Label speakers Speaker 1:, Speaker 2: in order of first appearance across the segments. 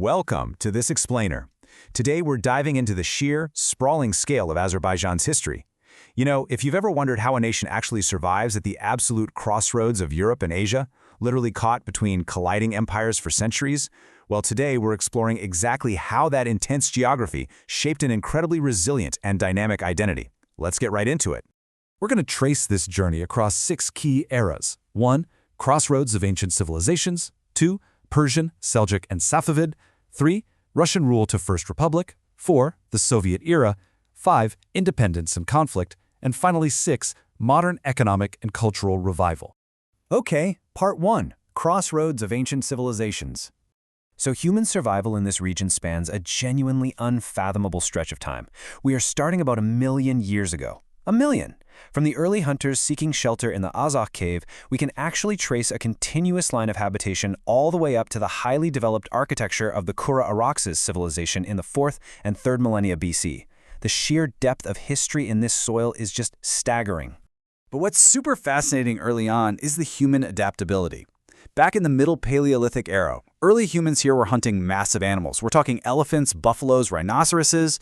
Speaker 1: Welcome to this explainer. Today we're diving into the sheer, sprawling scale of Azerbaijan's history. You know, if you've ever wondered how a nation actually survives at the absolute crossroads of Europe and Asia, literally caught between colliding empires for centuries, well, today we're exploring exactly how that intense geography shaped an incredibly resilient and dynamic identity. Let's get right into it. We're going to trace this journey across 6 key eras. 1. Crossroads of ancient civilizations. 2. Persian, Seljuk, and Safavid. 3. Russian rule to First Republic. 4. The Soviet era. 5. Independence and conflict. And finally 6. Modern economic and cultural revival.
Speaker 2: Okay, Part 1. Crossroads of Ancient Civilizations. So human survival in this region spans a genuinely unfathomable stretch of time. We are starting about 1 million years ago. 1 million! From the early hunters seeking shelter in the Azakh cave, we can actually trace a continuous line of habitation all the way up to the highly developed architecture of the Kura-Araxes civilization in the 4th and 3rd millennia BC. The sheer depth of history in this soil is just staggering.
Speaker 1: But what's super fascinating early on is the human adaptability. Back in the Middle Paleolithic era, early humans here were hunting massive animals. We're talking elephants, buffaloes, rhinoceroses.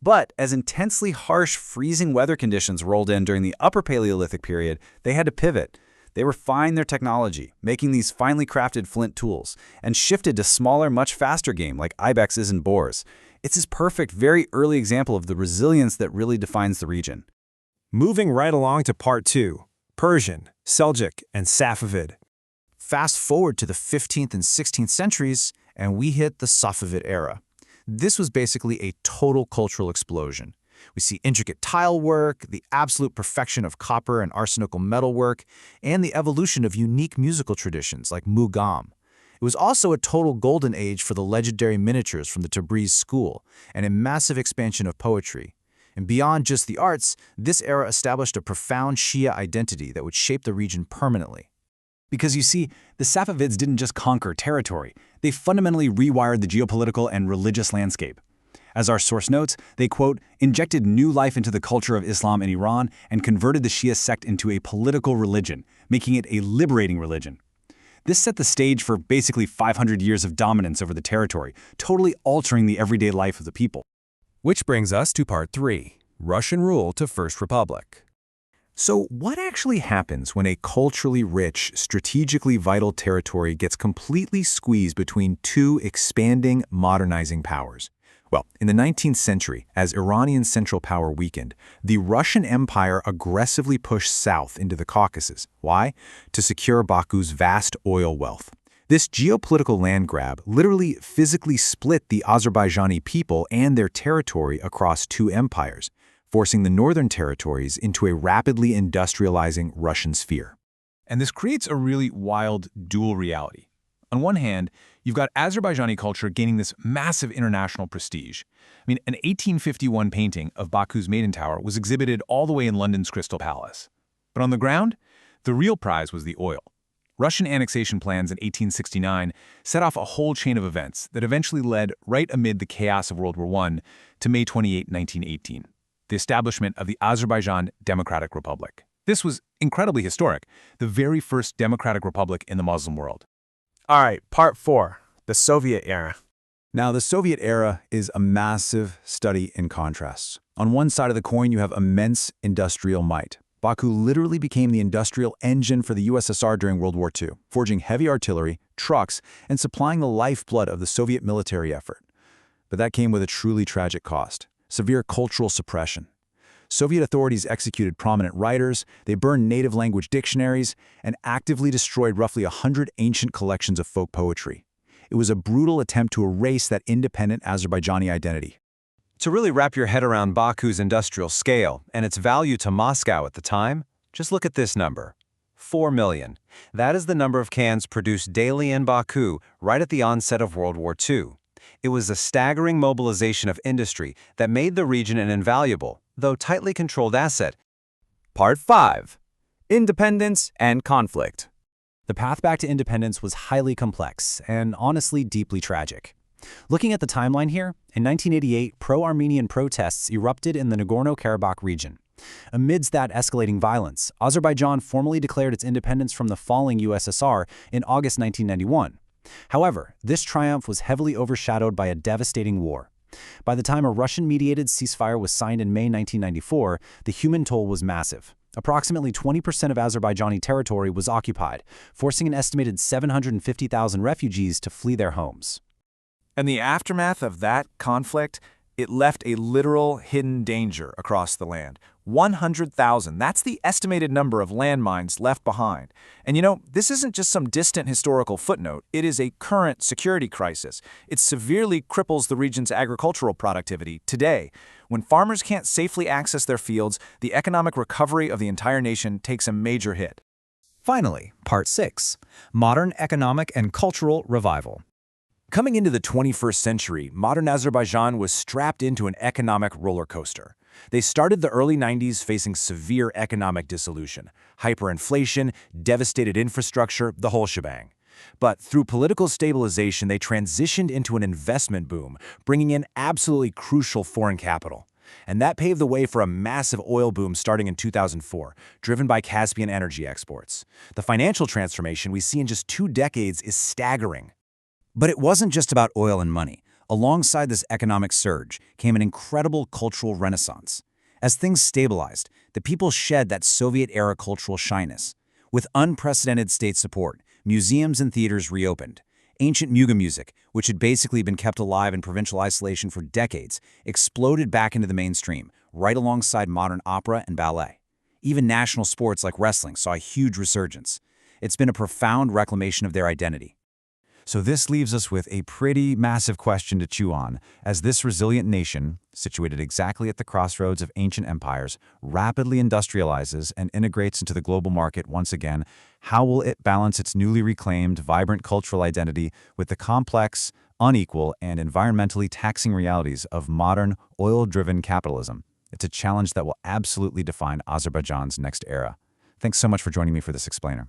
Speaker 1: But as intensely harsh, freezing weather conditions rolled in during the Upper Paleolithic period, they had to pivot. They refined their technology, making these finely crafted flint tools, and shifted to smaller, much faster game like ibexes and boars. It's this perfect, very early example of the resilience that really defines the region.
Speaker 3: Moving right along to Part 2, Persian, Seljuk, and Safavid.
Speaker 1: Fast forward to the 15th and 16th centuries, and we hit the Safavid era. This was basically a total cultural explosion. We see intricate tile work, the absolute perfection of copper and arsenical metalwork, and the evolution of unique musical traditions like mugham. It was also a total golden age for the legendary miniatures from the Tabriz school, and a massive expansion of poetry. And beyond just the arts, this era established a profound Shia identity that would shape the region permanently. Because you see, the Safavids didn't just conquer territory, they fundamentally rewired the geopolitical and religious landscape. As our source notes, they, quote, injected new life into the culture of Islam in Iran and converted the Shia sect into a political religion, making it a liberating religion. This set the stage for basically 500 years of dominance over the territory, totally altering the everyday life of the people.
Speaker 3: Which brings us to Part 3, Russian rule to First Republic.
Speaker 1: So what actually happens when a culturally rich, strategically vital territory gets completely squeezed between two expanding, modernizing powers? Well, in the 19th century, as Iranian central power weakened, the Russian Empire aggressively pushed south into the Caucasus. Why? To secure Baku's vast oil wealth. This geopolitical land grab literally physically split the Azerbaijani people and their territory across two empires, forcing the northern territories into a rapidly industrializing Russian sphere.
Speaker 4: And this creates a really wild dual reality. On one hand, you've got Azerbaijani culture gaining this massive international prestige. I mean, an 1851 painting of Baku's Maiden Tower was exhibited all the way in London's Crystal Palace. But on the ground, the real prize was the oil. Russian annexation plans in 1869 set off a whole chain of events that eventually led, right amid the chaos of World War I, to May 28, 1918. The establishment of the Azerbaijan Democratic Republic. This was incredibly historic, the very first democratic republic in the Muslim world.
Speaker 3: All right, Part 4, the Soviet era.
Speaker 1: Now, the Soviet era is a massive study in contrasts. On one side of the coin, you have immense industrial might. Baku literally became the industrial engine for the USSR during World War II, forging heavy artillery, trucks, and supplying the lifeblood of the Soviet military effort. But that came with a truly tragic cost: severe cultural suppression. Soviet authorities executed prominent writers, they burned native language dictionaries, and actively destroyed roughly 100 ancient collections of folk poetry. It was a brutal attempt to erase that independent Azerbaijani identity.
Speaker 5: To really wrap your head around Baku's industrial scale and its value to Moscow at the time, just look at this number: 4 million. That is the number of cans produced daily in Baku right at the onset of World War II. It was a staggering mobilization of industry that made the region an invaluable, though tightly controlled asset.
Speaker 2: Part 5. Independence and conflict. The path back to independence was highly complex and honestly deeply tragic. Looking at the timeline here, in 1988, pro-Armenian protests erupted in the Nagorno-Karabakh region. Amidst that escalating violence, Azerbaijan formally declared its independence from the falling USSR in August 1991. However, this triumph was heavily overshadowed by a devastating war. By the time a Russian-mediated ceasefire was signed in May 1994, the human toll was massive. Approximately 20% of Azerbaijani territory was occupied, forcing an estimated 750,000 refugees to flee their homes.
Speaker 6: And the aftermath of that conflict, it left a literal hidden danger across the land. 100,000, that's the estimated number of landmines left behind. And you know, this isn't just some distant historical footnote, it is a current security crisis. It severely cripples the region's agricultural productivity today. When farmers can't safely access their fields, the economic recovery of the entire nation takes a major hit.
Speaker 1: Finally, Part 6, Modern Economic and Cultural Revival.
Speaker 6: Coming into the 21st century, modern Azerbaijan was strapped into an economic roller coaster. They started the early 90s facing severe economic dissolution, hyperinflation, devastated infrastructure, the whole shebang. But through political stabilization, they transitioned into an investment boom, bringing in absolutely crucial foreign capital. And that paved the way for a massive oil boom starting in 2004, driven by Caspian energy exports. The financial transformation we see in just 2 decades is staggering.
Speaker 1: But it wasn't just about oil and money. Alongside this economic surge came an incredible cultural renaissance. As things stabilized, the people shed that Soviet-era cultural shyness. With unprecedented state support, museums and theaters reopened. Ancient mugham music, which had basically been kept alive in provincial isolation for decades, exploded back into the mainstream, right alongside modern opera and ballet. Even national sports like wrestling saw a huge resurgence. It's been a profound reclamation of their identity.
Speaker 5: So this leaves us with a pretty massive question to chew on. As this resilient nation, situated exactly at the crossroads of ancient empires, rapidly industrializes and integrates into the global market once again, how will it balance its newly reclaimed, vibrant cultural identity with the complex, unequal, and environmentally taxing realities of modern, oil-driven capitalism? It's a challenge that will absolutely define Azerbaijan's next era. Thanks so much for joining me for this explainer.